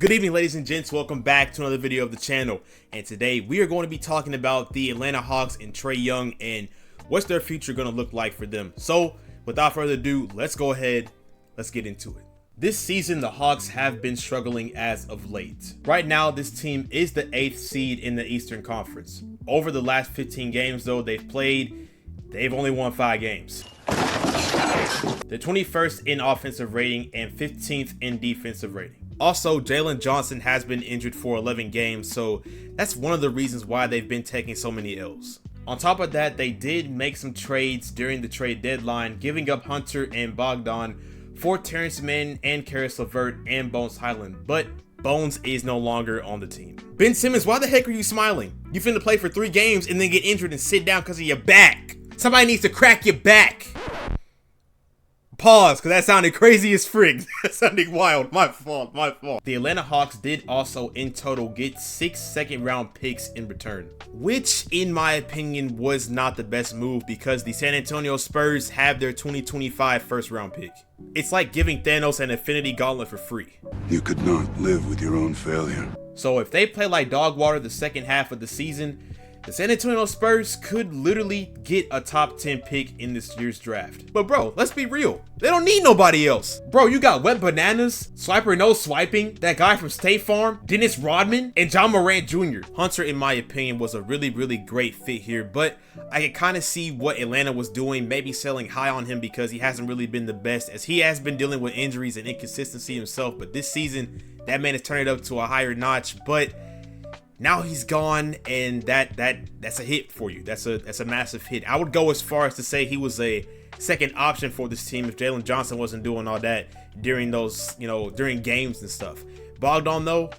Good evening, ladies and gents. Welcome back to another video of the channel. And today we are going to be talking about the Atlanta Hawks and Trae Young and what's their future going to look like for them. So without further ado, let's go ahead. Let's get into it. This season, the Hawks have been struggling as of late. Right now, this team is the 8th seed in the Eastern Conference. Over the last 15 games, though, they've only won 5 games. They're 21st in offensive rating and 15th in defensive rating. Also, Jalen Johnson has been injured for 11 games, so that's one of the reasons why they've been taking so many L's. On top of that, they did make some trades during the trade deadline, giving up Hunter and Bogdan for Terrence Mann and Karis LeVert and Bones Highland, but Bones is no longer on the team. Ben Simmons, why the heck are you smiling? You finna play for 3 games and then get injured and sit down because of your back. Somebody needs to crack your back. Pause, because that sounded crazy as frig. That sounded wild. My fault. The Atlanta Hawks did also in total get 6 second-round picks in return, which in my opinion was not the best move because the San Antonio Spurs have their 2025 first-round pick. It's like giving Thanos an Infinity Gauntlet for free. You could not live with your own failure. So if they play like dog water the second half of the season, the San Antonio Spurs could literally get a top 10 pick in this year's draft. But bro, let's be real. They don't need nobody else. Bro, you got Wet Bananas, Swiper No Swiping, that guy from State Farm, Dennis Rodman, and John Morant Jr. Hunter, in my opinion, was a really great fit here, but I can kind of see what Atlanta was doing, maybe selling high on him because he hasn't really been the best, as he has been dealing with injuries and inconsistency himself. But this season, that man has turned it up to a higher notch, but now he's gone, and that's a hit for you. That's a massive hit. I would go as far as to say he was a second option for this team if Jalen Johnson wasn't doing all that during those, during games and stuff. Bogdan though,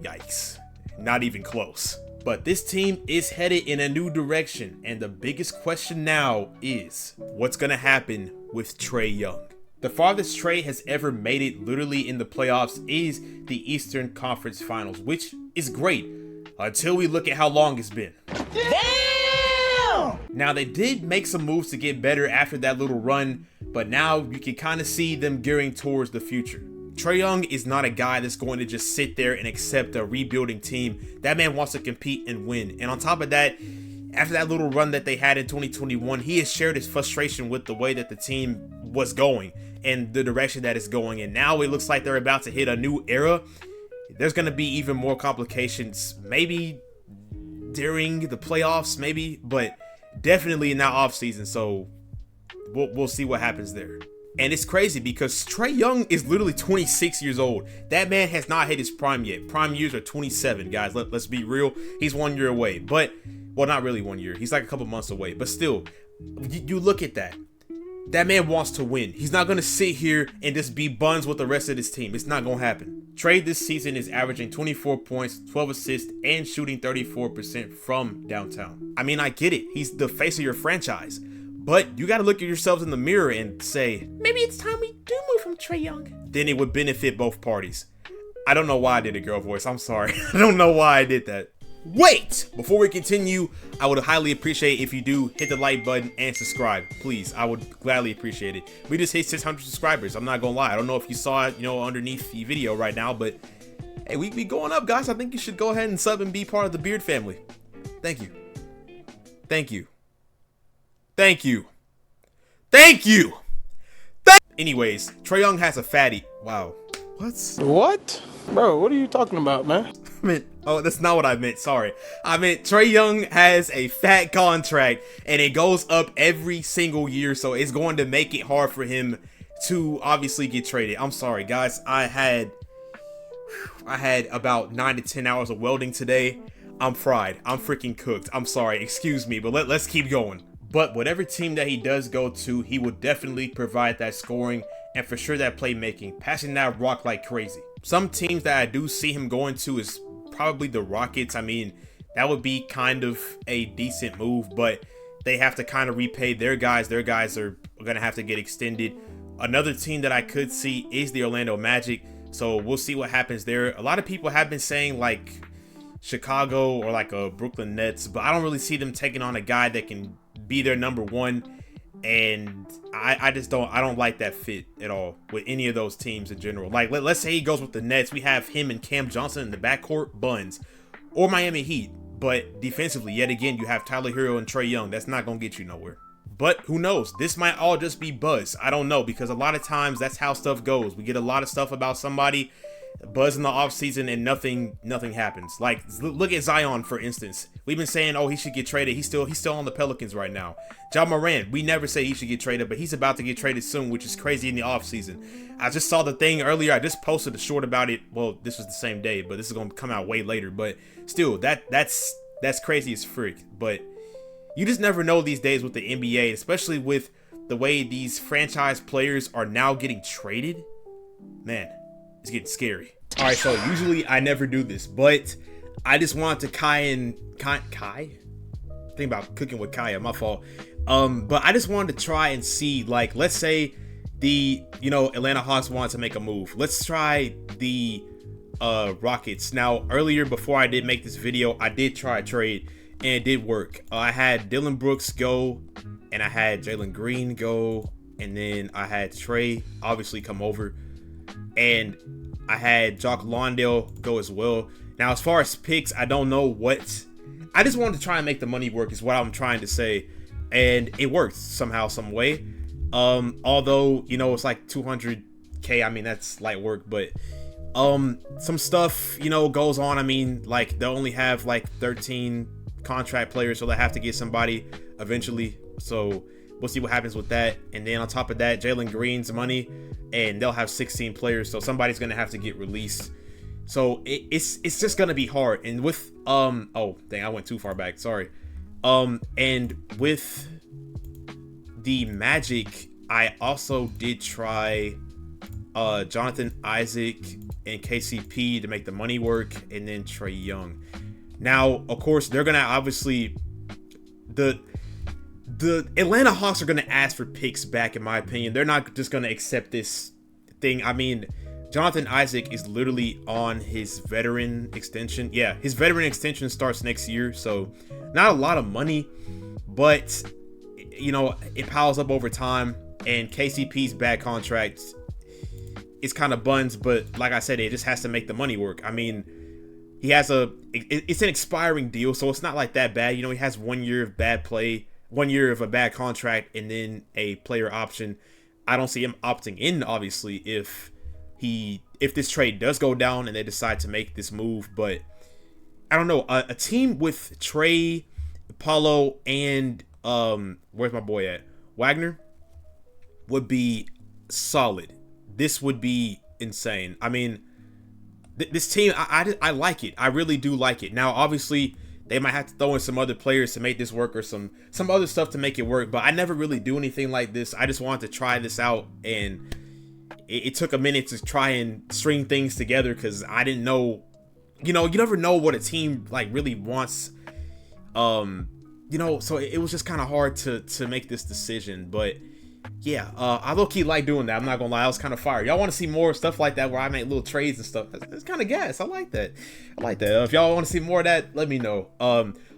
yikes, not even close. But this team is headed in a new direction, and the biggest question now is what's gonna happen with Trae Young. The farthest Trae has ever made it literally in the playoffs is the Eastern Conference Finals, which is great until we look at how long it's been. Damn! Now, they did make some moves to get better after that little run, but now you can kind of see them gearing towards the future. Trae Young is not a guy that's going to just sit there and accept a rebuilding team. That man wants to compete and win. And on top of that, after that little run that they had in 2021, he has shared his frustration with the way that the team was going and the direction that it's going. And now it looks like they're about to hit a new era. There's going to be even more complications, maybe during the playoffs, maybe, but definitely in that offseason. So we'll see what happens there. And it's crazy because Trae Young is literally 26 years old. That man has not hit his prime yet. Prime years are 27, guys. Let's be real. He's 1 year away, but, well, not really 1 year. He's like a couple months away, but still, you look at that. That man wants to win. He's not going to sit here and just be buns with the rest of his team. It's not going to happen. Trae this season is averaging 24 points, 12 assists, and shooting 34% from downtown. I mean, I get it. He's the face of your franchise. But you got to look at yourselves in the mirror and say, maybe it's time we do move from Trae Young. Then it would benefit both parties. I don't know why I did a girl voice. I'm sorry. I don't know why I did that. Wait! Before we continue, I would highly appreciate if you do hit the like button and subscribe. Please, I would gladly appreciate it. We just hit 600 subscribers. I'm not gonna lie. I don't know if you saw it, underneath the video right now, but hey, we be going up, guys. I think you should go ahead and sub and be part of the Beard family. Thank you. Thank you. Thank you. Thank you. Anyways, Trae Young has a fatty. Wow. What? Bro, what are you talking about, man? Oh, that's not what I meant. Sorry. I meant Trae Young has a fat contract and it goes up every single year. So it's going to make it hard for him to obviously get traded. I'm sorry, guys. I had about 9 to 10 hours of welding today. I'm fried. I'm freaking cooked. I'm sorry. Excuse me, but let's keep going. But whatever team that he does go to, he will definitely provide that scoring and for sure that playmaking, passing that rock like crazy. Some teams that I do see him going to is probably the Rockets. I mean, that would be kind of a decent move, but they have to kind of repay their guys. Their guys are going to have to get extended. Another team that I could see is the Orlando Magic. So we'll see what happens there. A lot of people have been saying like Chicago or like a Brooklyn Nets, but I don't really see them taking on a guy that can be their number one And I just don't like that fit at all with any of those teams in general. Like, let's say he goes with the Nets. We have him and Cam Johnson in the backcourt, buns. Or Miami Heat. But defensively, yet again, you have Tyler Hero and Trae Young. That's not going to get you nowhere. But who knows? This might all just be buzz. I don't know, because a lot of times that's how stuff goes. We get a lot of stuff about somebody, buzz in the offseason, and nothing happens. Like, look at Zion, for instance. We've been saying, oh, he should get traded. He's still on the Pelicans right now. Ja Morant, we never say he should get traded, but he's about to get traded soon, which is crazy in the offseason. I just saw the thing earlier. I just posted a short about it. Well, this was the same day, but this is going to come out way later. But still, that's crazy as frick. But you just never know these days with the NBA, especially with the way these franchise players are now getting traded. Man, it's getting scary. All right, so usually I never do this, but I just wanted to Kai? Think about cooking with Kaya, my fault. But I just wanted to try and see, like, let's say the, Atlanta Hawks wanted to make a move. Let's try the Rockets. Now, earlier, before I did make this video, I did try a trade, and it did work. I had Dylan Brooks go, and I had Jalen Green go, and then I had Trae obviously come over, and I had Jock Lawndale go as well. Now, as far as picks, I don't know what. I just wanted to try and make the money work is what I'm trying to say, and it worked somehow, some way. Although, it's like 200K. I mean, that's light work, but some stuff, goes on. I mean, like, they'll only have like 13 contract players, so they have to get somebody eventually. So we'll see what happens with that. And then on top of that, Jalen Green's money, and they'll have 16 players, so somebody's gonna have to get released. So it's just gonna be hard. And with oh dang, I went too far back, sorry. And with the Magic, I also did try Jonathan Isaac and KCP to make the money work, and then Trae Young. Now, of course, they're gonna obviously the Atlanta Hawks are gonna ask for picks back, in my opinion. They're not just gonna accept this thing. I mean, Jonathan Isaac is literally on his veteran extension. Yeah, his veteran extension starts next year, so not a lot of money, but it piles up over time. And KCP's bad contract is kind of buns, but like I said, it just has to make the money work. I mean, he has it's an expiring deal, so it's not like that bad. He has 1 year of bad play, 1 year of a bad contract, and then a player option. I don't see him opting in, obviously, if this trade does go down and they decide to make this move. But I don't know, a team with Trae, Paulo, and where's my boy at, Wagner, would be solid. This would be insane. I mean, this team, I like it. I really do like it. Now, obviously, they might have to throw in some other players to make this work, or some other stuff to make it work. But I never really do anything like this. I just wanted to try this out, and it took a minute to try and string things together, because I didn't know. You never know what a team like really wants. So it was just kind of hard to make this decision. But yeah, I low-key like doing that. I'm not gonna lie, I was kind of fired. Y'all want to see more stuff like that where I make little trades and stuff? It's kind of gas. I like that. If y'all want to see more of that, let me know.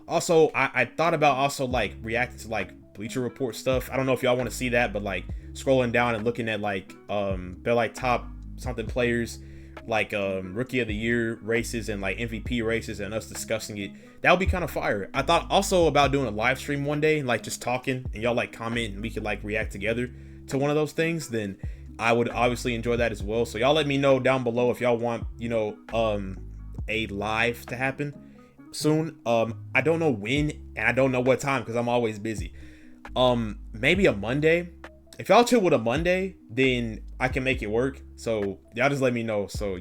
Also, I thought about also like reacting to like Bleacher Report stuff. I don't know if y'all want to see that, but like scrolling down and looking at like they're like top something players, like Rookie of the Year races and like MVP races, and us discussing it. That would be kind of fire. I thought also about doing a live stream one day, like just talking, and y'all like comment, and we could like react together to one of those things. Then I would obviously enjoy that as well. So y'all let me know down below if y'all want a live to happen soon. I don't know when, and I don't know what time, because I'm always busy. Maybe a Monday. If y'all chill with a Monday, then I can make it work. So y'all just let me know. So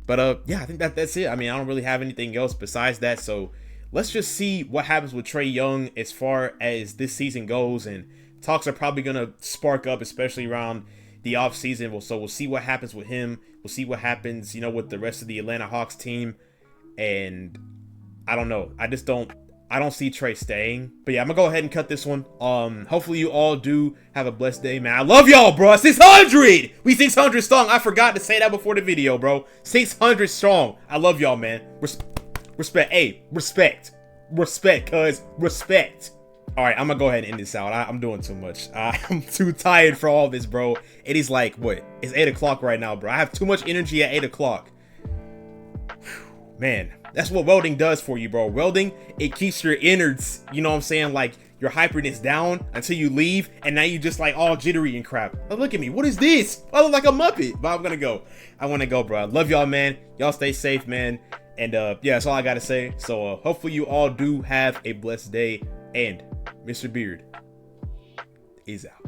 but yeah, I think that's it. I mean, I don't really have anything else besides that. So let's just see what happens with Trae Young as far as this season goes, and talks are probably gonna spark up, especially around the off season. So we'll see what happens with him. We'll see what happens, with the rest of the Atlanta Hawks team. And I don't know. I don't see Trae staying. But yeah, I'm gonna go ahead and cut this one. Hopefully you all do have a blessed day, man. I love y'all, bro. 600! We 600 strong. I forgot to say that before the video, bro. 600 strong. I love y'all, man. Respect. Hey, respect. Respect, cuz. Respect. All right, I'm gonna go ahead and end this out. I'm doing too much. I'm too tired for all this, bro. It is like, what? It's 8 o'clock right now, bro. I have too much energy at 8 o'clock. Man, that's what welding does for you, bro. Welding, it keeps your innards, you know what I'm saying? Like, your hyperness down until you leave, and now you just like all jittery and crap. Oh, look at me. What is this? I look like a Muppet, but I'm gonna go. I wanna go, bro. I love y'all, man. Y'all stay safe, man. And yeah, that's all I gotta say. So hopefully you all do have a blessed day. And Mr. Beard is out.